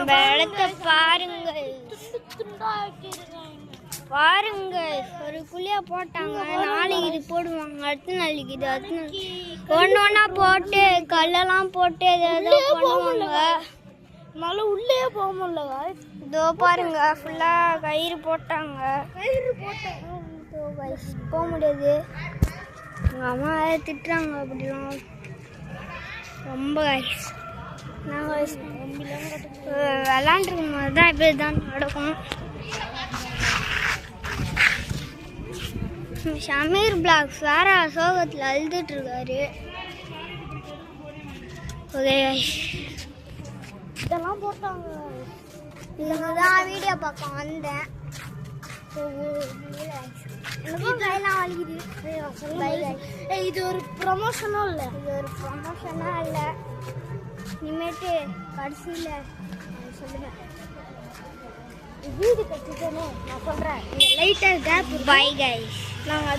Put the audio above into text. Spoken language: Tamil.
நம்ம இடத்த பாருங்க பாருங்க. ஒரு குழியா போட்டாங்க, நாளைக்கு இது போடுவாங்க, அடுத்த நாளைக்கு இது, அடுத்த நாளைக்கு ஒன்று ஒன்றா போட்டு கல்லெல்லாம் போட்டு ஏதாவது பண்ணுவாங்க. நல்லா உள்ளே போக முடியல. இதோ பாருங்க ஃபுல்லாக கயிறு போட்டாங்க. போக முடியாது. எங்கள் அம்மா திட்டுறாங்க அப்படிலாம் ரொம்ப. நாங்கள் விளாண்டுருக்கும் போது தான் இப்படி தான் நடக்கும். ஷமீர் பிளாக்ஸ் வேற சோகத்தில் அழுதுட்டு இருக்காரு. இதெல்லாம் போட்டாங்க. இதுங்க தான் வீடியோ பார்க்க வந்தேன். எனக்கும் கையெல்லாம் வலிக்குது. இது ஒரு ப்ரமோஷனும் இல்லை. இது ஒரு ப்ரமோஷனாக இல்லை. இனிமேட்டு கடைசியில் சொல்லுவேன். வீடு கட்டிட்டேனே நான் சொல்கிறேன். லைட்டாக கேப். Bye guys. நாங்கள்